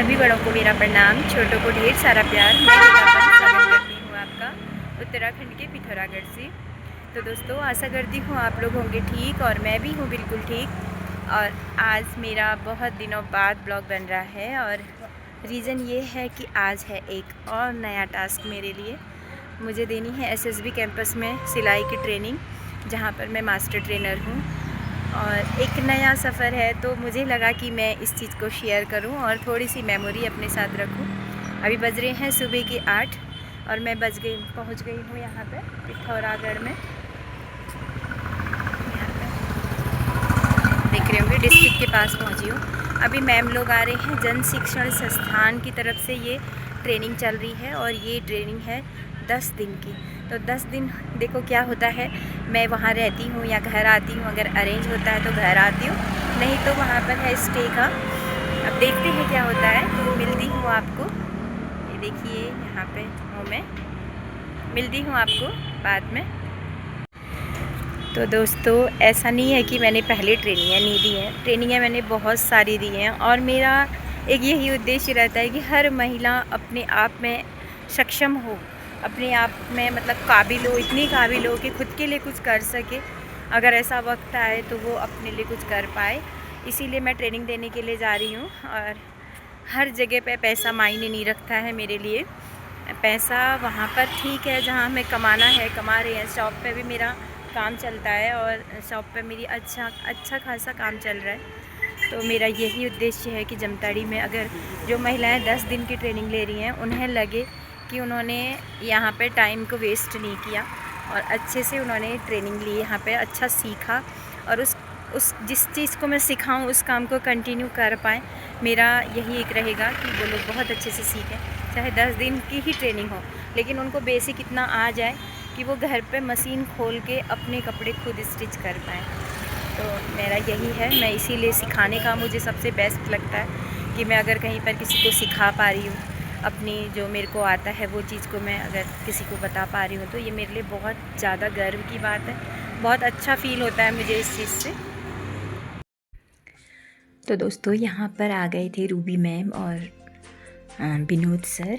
सभी बड़ों को मेरा प्रणाम, छोटों को ढेर सारा प्यार। मैं स्वागत करती हूँ आपका उत्तराखंड के पिथौरागढ़ से। तो दोस्तों, आशा करती हूँ आप लोग होंगे ठीक और मैं भी हूँ बिल्कुल ठीक। और आज मेरा बहुत दिनों बाद ब्लॉग बन रहा है और रीज़न ये है कि आज है एक और नया टास्क मेरे लिए। मुझे देनी है एसएसबी कैंपस में सिलाई की ट्रेनिंग, जहाँ पर मैं मास्टर ट्रेनर हूँ। और एक नया सफ़र है तो मुझे लगा कि मैं इस चीज़ को शेयर करूं और थोड़ी सी मेमोरी अपने साथ रखूं। अभी बज रहे हैं सुबह के 8 और मैं पहुंच गई हूं यहाँ पे पिथौरागढ़ में। यहाँ पे देख रहे होंगे डिस्ट्रिक्ट के पास पहुँची हूँ। अभी मैम लोग आ रहे हैं। जन शिक्षण संस्थान की तरफ से ये ट्रेनिंग चल रही है और ये ट्रेनिंग है 10 दिन की। तो 10 दिन देखो क्या होता है, मैं वहाँ रहती हूँ या घर आती हूँ। अगर अरेंज होता है तो घर आती हूँ, नहीं तो वहाँ पर है स्टे का। अब देखते हैं क्या होता है, तो मिलती हूँ आपको। ये देखिए यहाँ पे हूँ मैं, मिलती हूँ आपको बाद में। तो दोस्तों, ऐसा नहीं है कि मैंने पहले ट्रेनिंगें नहीं दी हैं, ट्रेनिंगें मैंने बहुत सारी दी हैं। और मेरा एक यही उद्देश्य रहता है कि हर महिला अपने आप में सक्षम हो, अपने आप में मतलब काबिल हो, इतनी काबिल हो कि खुद के लिए कुछ कर सके। अगर ऐसा वक्त आए तो वो अपने लिए कुछ कर पाए। इसीलिए मैं ट्रेनिंग देने के लिए जा रही हूँ। और हर जगह पे पैसा मायने नहीं रखता है मेरे लिए। पैसा वहाँ पर ठीक है जहाँ हमें कमाना है, कमा रहे हैं। शॉप पे भी मेरा काम चलता है और शॉप पे मेरी अच्छा खासा काम चल रहा है। तो मेरा यही उद्देश्य है कि जमताड़ी में अगर जो महिलाएं 10 दिन की ट्रेनिंग ले रही हैं, उन्हें लगे कि उन्होंने यहाँ पे टाइम को वेस्ट नहीं किया और अच्छे से उन्होंने ट्रेनिंग ली, यहाँ पे अच्छा सीखा और उस जिस चीज़ को मैं सिखाऊं उस काम को कंटिन्यू कर पाएँ। मेरा यही एक रहेगा कि वो लोग बहुत अच्छे से सीखें, चाहे 10 दिन की ही ट्रेनिंग हो, लेकिन उनको बेसिक इतना आ जाए कि वो घर पे मशीन खोल के अपने कपड़े खुद स्टिच कर पाएँ। तो मेरा यही है, मैं इसीलिए सिखाने का मुझे सबसे बेस्ट लगता है कि मैं अगर कहीं पर किसी को सिखा पा रही हूँ, अपनी जो मेरे को आता है वो चीज़ को मैं अगर किसी को बता पा रही हूँ, तो ये मेरे लिए बहुत ज़्यादा गर्व की बात है। बहुत अच्छा फ़ील होता है मुझे इस चीज़ से। तो दोस्तों, यहाँ पर आ गए थे रूबी मैम और विनोद सर,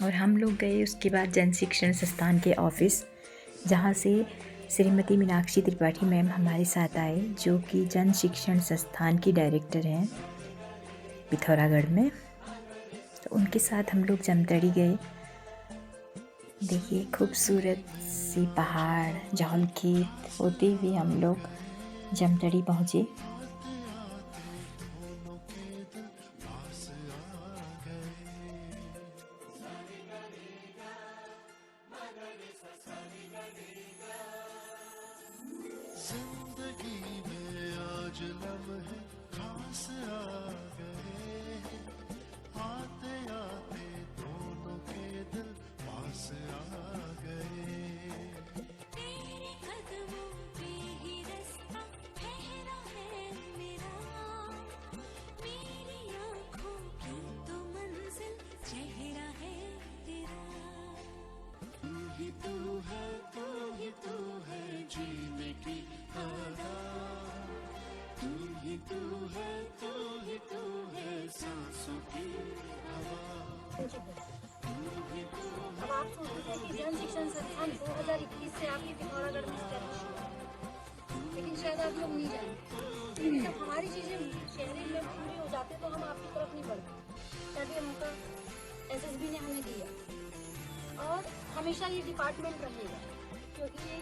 और हम लोग गए उसके बाद जन शिक्षण संस्थान के ऑफिस, जहाँ से श्रीमती मीनाक्षी त्रिपाठी मैम हमारे साथ आए, जो कि जन शिक्षण संस्थान की डायरेक्टर हैं पिथौरागढ़ में। तो उनके साथ हम लोग जमतड़ी गए। देखिए खूबसूरत सी पहाड़, जौल खेत होते हुए हम लोग जमतड़ी पहुँचे। अब आप सोचते थे कि जन शिक्षण संस्थान 2021 से आपकी पिथौरागढ़ में स्टैब्लिश हुआ, लेकिन शायद आप लोग नहीं जानते। लेकिन जब हमारी चीज़ें शहरी में पूरी हो जाती है तो हम आपकी तरफ नहीं बढ़ते। तभी हमको एसएसबी ने हमें दिया और हमेशा ये डिपार्टमेंट रहेगा, क्योंकि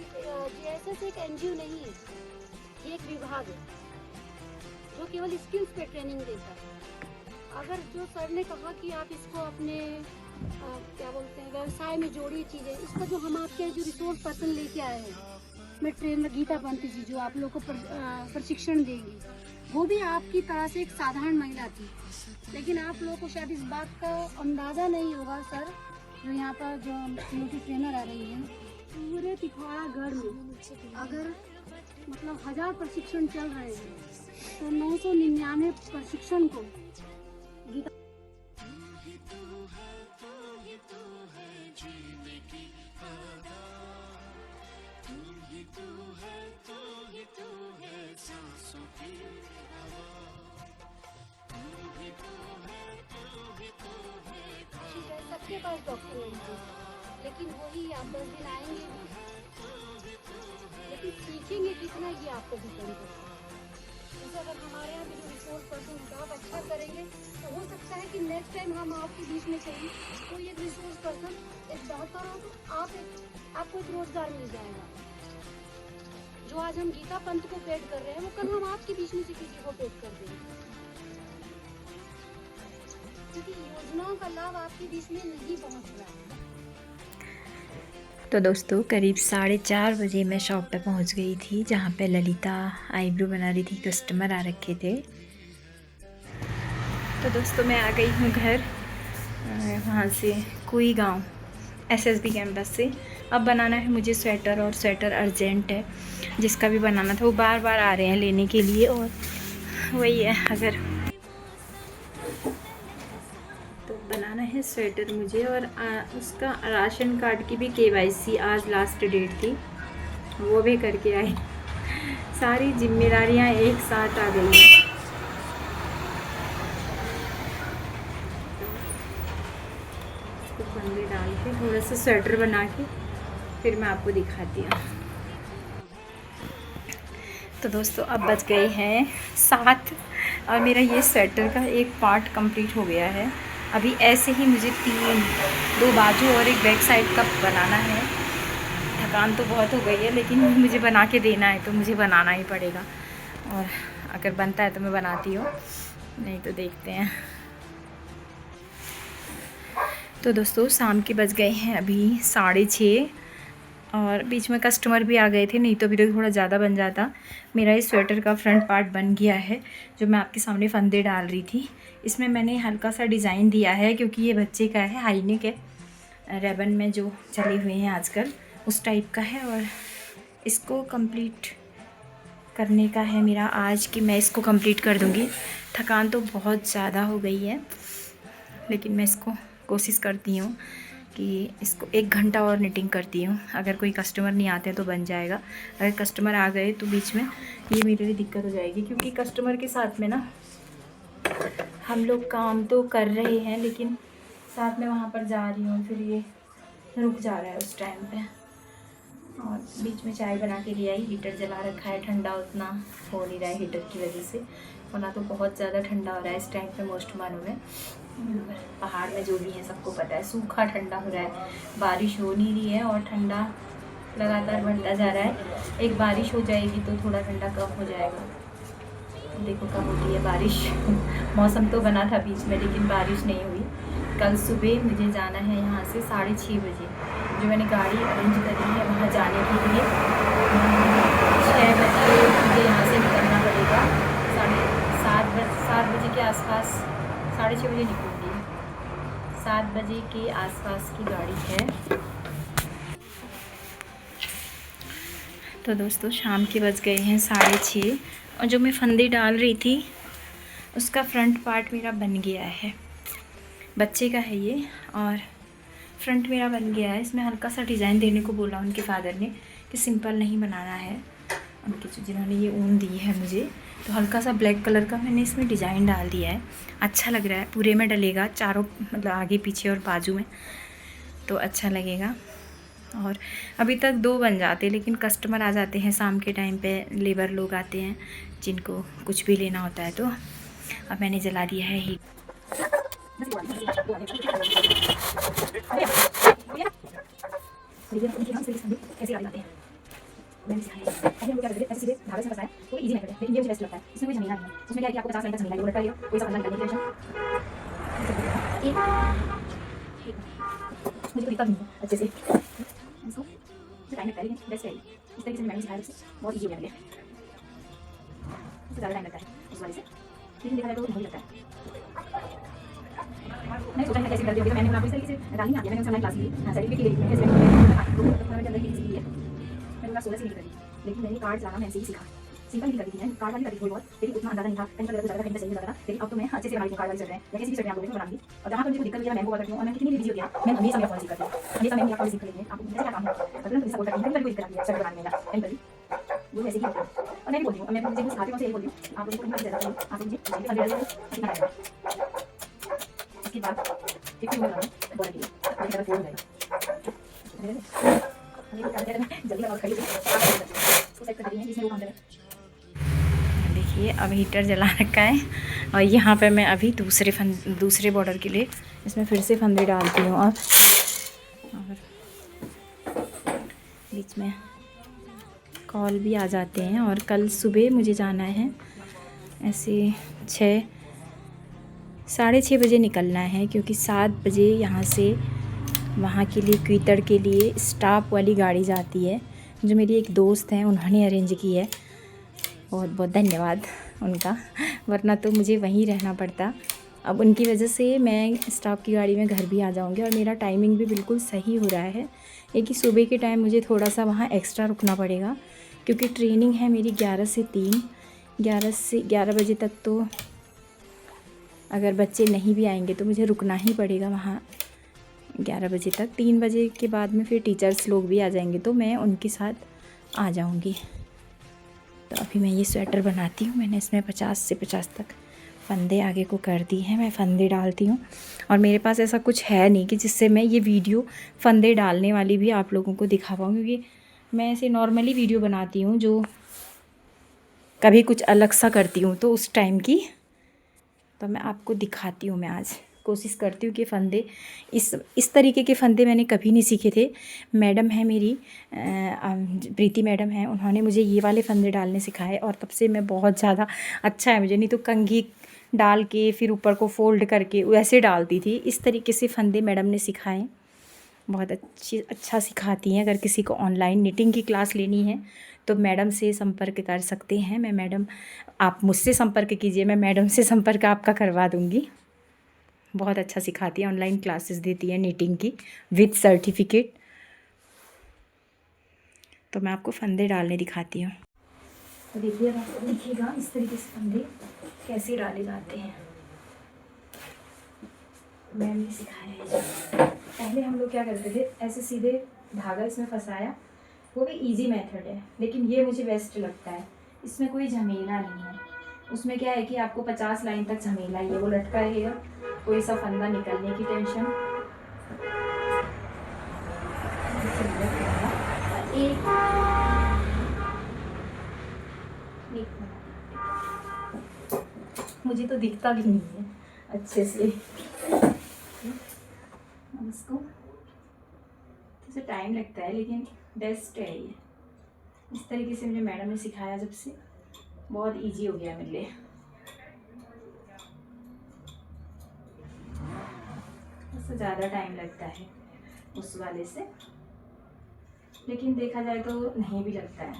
जीएसएस एक एनजीओ नहीं है, ये एक विभाग है जो केवल स्किल्स पे ट्रेनिंग देता है। अगर जो सर ने कहा कि आप इसको अपने क्या बोलते हैं व्यवसाय में जोड़िए चीज़ें, इसका जो हम आपके जो रिसोर्स पर्सन लेके आए हैं, मैं ट्रेनर गीता पंत जी, जो आप लोग को प्रशिक्षण देंगी, वो भी आपकी तरह से एक साधारण महिला थी। लेकिन आप लोगों को शायद इस बात का अंदाज़ा नहीं होगा, सर जो यहाँ पर जो ब्यूटी ट्रेनर आ रही हैं, पूरे पिथौरागढ़ में अगर मतलब 1000 प्रशिक्षण चल रहे हैं तो 999 प्रशिक्षण को गीता मेरे पास डॉक्टर नहीं थे, लेकिन वही आप 10 दिन आएंगे, लेकिन सीखेंगे कितना ये आपको डिपेंड करता है। जैसे अगर हमारे यहाँ भी जो रिसोर्स पर्सन होगा आप अच्छा करेंगे तो हो सकता है कि नेक्स्ट टाइम हम आपके बीच में चाहिए कोई एक रिसोर्स पर्सन एक बेहतर हो तो आपको एक रोजगार मिल जाएगा। जो आज हम गीता पंथ को पेड कर रहे हैं वो कल हम आपके बीच में से किसी को पेड कर देंगे, क्योंकि योजनाओं का लाभ आपके बीच में नहीं पहुंच रहा है। तो दोस्तों करीब 4:30 बजे मैं शॉप पे पहुंच गई थी, जहाँ पे ललिता आईब्रो बना रही थी, कस्टमर आ रखे थे। तो दोस्तों मैं आ गई हूँ घर, वहाँ से कोई गांव SSB कैंपस से। अब बनाना है मुझे स्वेटर, और स्वेटर अर्जेंट है, जिसका भी बनाना था वो बार बार आ रहे हैं लेने के लिए। और वही है, अगर तो बनाना है स्वेटर मुझे। और उसका राशन कार्ड की भी KYC आज लास्ट डेट थी, वो भी करके आई। सारी जिम्मेदारियां एक साथ आ गई हैं। इसको फंदे डाल के थोड़ा सा स्वेटर बना के फिर मैं आपको दिखाती हूँ। तो दोस्तों अब बज गए हैं 7 और मेरा ये स्वेटर का एक पार्ट कंप्लीट हो गया है। अभी ऐसे ही मुझे 2 बाजू और एक बैक साइड का बनाना है। थकान तो बहुत हो गई है, लेकिन मुझे बना के देना है तो मुझे बनाना ही पड़ेगा। और अगर बनता है तो मैं बनाती हूँ, नहीं तो देखते हैं। तो दोस्तों शाम के बज गए हैं अभी 6:30 और बीच में कस्टमर भी आ गए थे, नहीं तो अभी तो थोड़ा ज़्यादा बन जाता। मेरा इस स्वेटर का फ्रंट पार्ट बन गया है, जो मैं आपके सामने फंदे डाल रही थी। इसमें मैंने हल्का सा डिज़ाइन दिया है, क्योंकि ये बच्चे का है, हाई नेक है, रेबन में जो चले हुए हैं आजकल उस टाइप का है। और इसको कंप्लीट करने का है मेरा आज, कि मैं इसको कंप्लीट कर दूँगी। थकान तो बहुत ज़्यादा हो गई है, लेकिन मैं इसको कोशिश करती हूँ कि इसको 1 घंटा और निटिंग करती हूँ। अगर कोई कस्टमर नहीं आते तो बन जाएगा, अगर कस्टमर आ गए तो बीच में ये मेरे लिए दिक्कत हो जाएगी, क्योंकि कस्टमर के साथ में ना हम लोग काम तो कर रहे हैं, लेकिन साथ में वहाँ पर जा रही हूँ, फिर ये रुक जा रहा है उस टाइम पे। और बीच में चाय बना के ले आई, हीटर जला रखा है, ठंडा उतना हो नहीं रहा है हीटर की वजह से, वरना तो बहुत ज़्यादा ठंडा हो रहा है इस टाइम पे। मोस्ट मानो में पहाड़ में जो भी है सबको पता है, सूखा ठंडा हो रहा है, बारिश हो नहीं रही है और ठंडा लगातार बढ़ता जा रहा है। एक बारिश हो जाएगी तो थोड़ा ठंडा कम हो जाएगा, देखो कब होती है बारिश। मौसम तो बना था बीच में, लेकिन बारिश नहीं हुई। कल सुबह मुझे जाना है यहाँ से 6:30 बजे, जो मैंने गाड़ी अरेंज करी है वहाँ जाने के लिए। 6 बजे मुझे यहाँ से निकलना पड़ेगा, 7 बजे के आसपास, 6:30 बजे निकलूँगी। 7 बजे के आसपास की गाड़ी है। तो दोस्तों शाम के बज गए हैं 6:30 और जो मैं फंदे डाल रही थी उसका फ्रंट पार्ट मेरा बन गया है। बच्चे का है ये, और फ्रंट मेरा बन गया है। इसमें हल्का सा डिज़ाइन देने को बोला उनके फादर ने कि सिंपल नहीं बनाना है, उनके जिन्होंने ये ऊन दी है मुझे, तो हल्का सा ब्लैक कलर का मैंने इसमें डिज़ाइन डाल दिया है। अच्छा लग रहा है, पूरे में डलेगा, चारों मतलब आगे पीछे और बाजू में, तो अच्छा लगेगा। और अभी तक 2 बन जाते, लेकिन कस्टमर आ जाते हैं शाम के टाइम पे, लेबर लोग आते हैं जिनको कुछ भी लेना होता है। तो अब मैंने जला दिया है हीट। अच्छे से टाइम लगता है, लेकिन बेस्ट है। इस तरीके से मैंने सिखाया उससे बहुत ईजी हो गया मुझे। इससे ज़्यादा टाइम लगता है उस वाले से, लेकिन देखा जाए तो बहुत लगता है। मैंने सोचा था कैसे करती होगी, तो मैंने आपको इस तरीके से डाली ना, मैंने ऑनलाइन क्लास ली, सर्टिफिकेट की मैंने अंदर की सीखी है। मैंने क्लास 16 से करी, लेकिन मैंने कार्ड चलाना मैं ऐसे ही सीखा। सिंपल नहीं करती थी, कार्ड वाली करती थोड़ी बहुत, लेकिन उतना अंदाजा नहीं था, कहीं पर ज़्यादा कहीं पर सही नहीं था। लेकिन अब तो मैं अच्छे से हमारी कार्ड वाली चल रहे हैं, या किसी भी चटनी आपको बनाऊंगी। और जहाँ पर मुझे दिक्कत हुई है मैं मैंगो करती हूँ, और मैं कितनी भी बिजी होती है, मैं हमेशा मेरा पॉलिसी करती हूँ, हमेशा मैं मेरा पॉलिसी करती हूँ। आपको जैसे क्या काम है, अगर मैं सपोर्ट करती हूँ, कोई दिक्कत आती है चटनी बनाने में, कहीं पर भी वो ऐसे ही होता है। और मैं भी बोलती हूँ, मैं मुझे सिखाती हूँ, यही बोलती हूँ, आप लोगों को नहीं ज़्यादा चाहिए, आप मुझे इसके बाद 50 मिनट बॉल के लिए देखिए अब हीटर जला रखा है और यहाँ पे मैं अभी दूसरे बॉर्डर के लिए इसमें फिर से फंदे डालती हूँ। और बीच में कॉल भी आ जाते हैं। और कल सुबह मुझे जाना है, ऐसे 6-6:30 बजे निकलना है, क्योंकि 7 बजे यहाँ से वहाँ के लिए क्वितड़ के लिए स्टाफ वाली गाड़ी जाती है, जो मेरी एक दोस्त हैं उन्होंने अरेंज की है। बहुत बहुत धन्यवाद उनका, वरना तो मुझे वहीं रहना पड़ता। अब उनकी वजह से मैं स्टाफ की गाड़ी में घर भी आ जाऊंगी और मेरा टाइमिंग भी बिल्कुल सही हो रहा है। एक ही सुबह के टाइम मुझे थोड़ा सा वहाँ एक्स्ट्रा रुकना पड़ेगा, क्योंकि ट्रेनिंग है मेरी 11 से 3, 11 से 11 बजे तक। तो अगर बच्चे नहीं भी आएंगे तो मुझे रुकना ही पड़ेगा वहाँ 11 बजे तक। 3 बजे के बाद में फिर टीचर्स लोग भी आ जाएंगे तो मैं उनके साथ आ जाऊंगी। तो अभी मैं ये स्वेटर बनाती हूँ। मैंने इसमें 50 से 50 तक फंदे आगे को कर दी हैं। मैं फंदे डालती हूँ और मेरे पास ऐसा कुछ है नहीं कि जिससे मैं ये वीडियो फंदे डालने वाली भी आप लोगों को दिखा पाऊँ, क्योंकि मैं ऐसे नॉर्मली वीडियो बनाती हूँ जो कभी कुछ अलग सा करती हूँ तो उस टाइम की तो मैं आपको दिखाती हूँ। मैं आज कोशिश करती हूँ कि फ़ंदे इस तरीके के फ़ंदे मैंने कभी नहीं सीखे थे। मैडम है मेरी प्रीति मैडम हैं, उन्होंने मुझे ये वाले फ़ंदे डालने सिखाए और तब से मैं बहुत ज़्यादा अच्छा है मुझे। नहीं तो कंघी डाल के फिर ऊपर को फ़ोल्ड करके वैसे डालती थी। इस तरीके से फ़ंदे मैडम ने सिखाए, बहुत अच्छा सिखाती हैं। अगर किसी को ऑनलाइन निटिंग की क्लास लेनी है तो मैडम से संपर्क कर सकते हैं। मैं मैडम, आप मुझसे संपर्क कीजिए, मैं मैडम से संपर्क आपका करवा दूँगी। बहुत अच्छा सिखाती है, ऑनलाइन क्लासेस देती है निटिंग की विद सर्टिफिकेट। तो मैं आपको फंदे डालने दिखाती हूँ। तो देखिए, आपको देखिएगा इस तरीके से फंदे कैसे डाले जाते हैं, मैंने सिखाया है। पहले हम लोग क्या करते थे, ऐसे सीधे धागा इसमें फंसाया, वो भी इजी मेथड है, लेकिन ये मुझे बेस्ट लगता है। इसमें कोई झमेला नहीं है। उसमें क्या है कि आपको 50 लाइन तक झमेला ही है, वो लटका रहेगा, कोई सा फंदा निकलने की टेंशन। मुझे तो दिखता भी नहीं है अच्छे से। अब इसको थोड़ा टाइम लगता है, लेकिन बेस्ट है ये। इस तरीके से मुझे मैडम ने सिखाया, जब से बहुत इजी हो गया मेरे लिए। उससे ज़्यादा टाइम लगता है उस वाले से, लेकिन देखा जाए तो नहीं भी लगता है।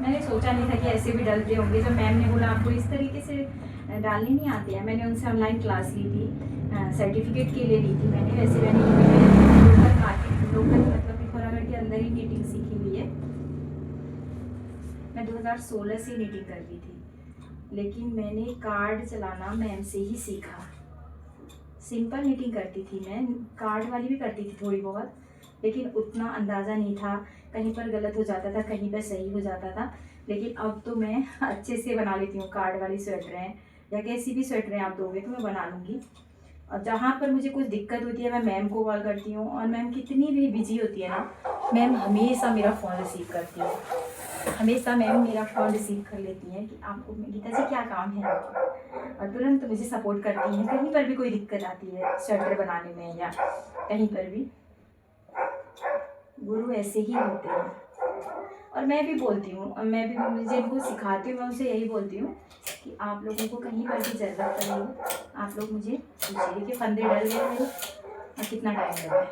मैंने सोचा नहीं था कि ऐसे भी डलते होंगे। जब मैम ने बोला आपको इस तरीके से डालने नहीं आती है, मैंने उनसे ऑनलाइन क्लास ली थी, सर्टिफिकेट के लिए ली थी मैंने। वैसे मैंने लोकल मतलब पिथौरागढ़ के अंदर ही नीटिंग सीखी हुई है। मैं 2016 से नीटिंग कर रही थी, लेकिन मैंने कार्ड चलाना मैम से ही सीखा। सिंपल नीटिंग करती थी मैं, कार्ड वाली भी करती थी थोड़ी बहुत, लेकिन उतना अंदाज़ा नहीं था। कहीं पर गलत हो जाता था, कहीं पर सही हो जाता था। लेकिन अब तो मैं अच्छे से बना लेती हूँ। कार्ड वाली स्वेटरें या कैसी भी स्वेटरें आप दोगे तो मैं बना लूँगी। और जहाँ पर मुझे कुछ दिक्कत होती है मैं मैम को कॉल करती हूँ, और मैम कितनी भी बिजी होती है ना, मैम हमेशा मेरा फ़ोन रिसीव करती है। हमेशा मैम मेरा फ़ोन रिसीव कर लेती हैं कि आपको गीता जी क्या काम है आपको, और तुरंत मुझे सपोर्ट करती हैं। कहीं पर भी कोई दिक्कत आती है स्वेटर बनाने में या कहीं पर भी, गुरु ऐसे ही होते हैं। और मैं भी बोलती हूँ, और मैं भी जिनको सिखाती हूँ मैं उनसे यही बोलती हूँ कि आप लोगों को कहीं पर भी ज़रूरत पड़ेगी आप लोग मुझे पूछिए कि फंदे डल गए हैं और कितना टाइम लगा है।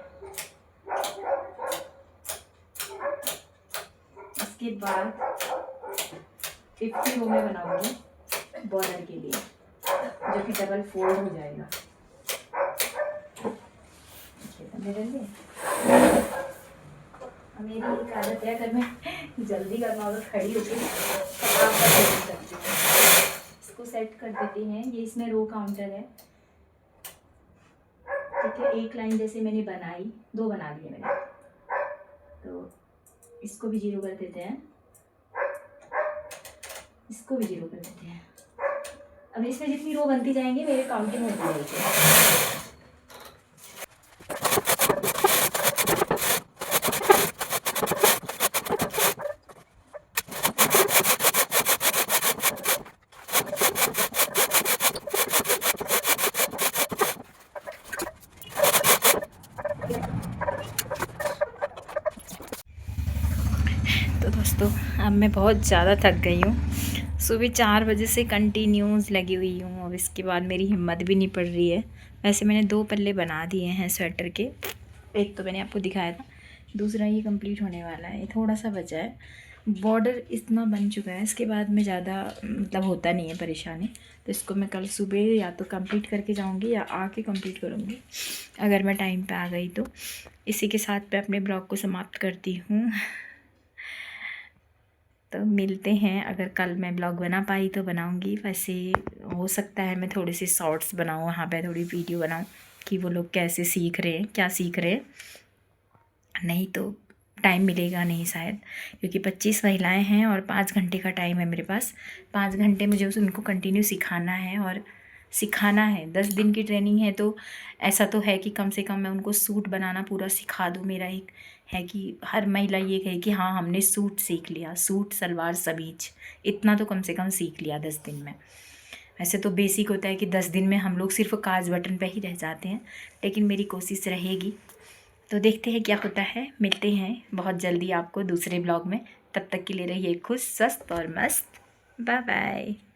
इसके बाद 50 रो में बनाऊंगी बॉर्डर के लिए, जो कि डबल फोल्ड हो जाएगा। मेरी एक आदत है, अगर मैं जल्दी करना हो तो खड़ी होकर सकती हूँ। इसको सेट कर देते हैं। ये इसमें रो काउंटर है, ठीक है। एक लाइन जैसे मैंने बनाई, 2 बना लिए मैंने, तो इसको भी 0 कर देते हैं, इसको भी 0 कर देते हैं। अब इसमें जितनी रो बनती जाएंगी मेरे काउंटिंग होती जाएगी। तो दोस्तों अब मैं बहुत ज़्यादा थक गई हूँ। सुबह 4 बजे से कंटिन्यूस लगी हुई हूँ। अब इसके बाद मेरी हिम्मत भी नहीं पड़ रही है। वैसे मैंने 2 पल्ले बना दिए हैं स्वेटर के, एक तो मैंने आपको दिखाया था, दूसरा ये कंप्लीट होने वाला है, थोड़ा सा बचा है। बॉर्डर इतना बन चुका है, इसके बाद में ज़्यादा मतलब होता नहीं है परेशानी। तो इसको मैं कल सुबह या तो कंप्लीट करके जाऊँगी या आके कंप्लीट करूँगी अगर मैं टाइम पे आ गई तो। इसी के साथ मैं अपने ब्लॉग को समाप्त करती हूँ। तो मिलते हैं, अगर कल मैं ब्लॉग बना पाई तो बनाऊंगी। वैसे हो सकता है मैं थोड़े से शॉर्ट्स बनाऊँ, वहाँ पे थोड़ी वीडियो बनाऊँ कि वो लोग कैसे सीख रहे हैं, क्या सीख रहे हैं। नहीं तो टाइम मिलेगा नहीं शायद, क्योंकि 25 महिलाएं हैं और 5 घंटे का टाइम है मेरे पास। 5 घंटे मुझे उनको कंटिन्यू सिखाना है और सिखाना है। 10 दिन की ट्रेनिंग है तो ऐसा तो है कि कम से कम मैं उनको सूट बनाना पूरा सिखा दूँ। मेरा एक है कि हर महिला ये कहे कि हाँ हमने सूट सीख लिया, सूट सलवार समीज इतना तो कम से कम सीख लिया 10 दिन में। वैसे तो बेसिक होता है कि 10 दिन में हम लोग सिर्फ काज बटन पे ही रह जाते हैं, लेकिन मेरी कोशिश रहेगी। तो देखते हैं क्या होता है। मिलते हैं बहुत जल्दी आपको दूसरे ब्लॉग में। तब तक के लिए रहिए खुश, स्वस्थ और मस्त। Bye bye.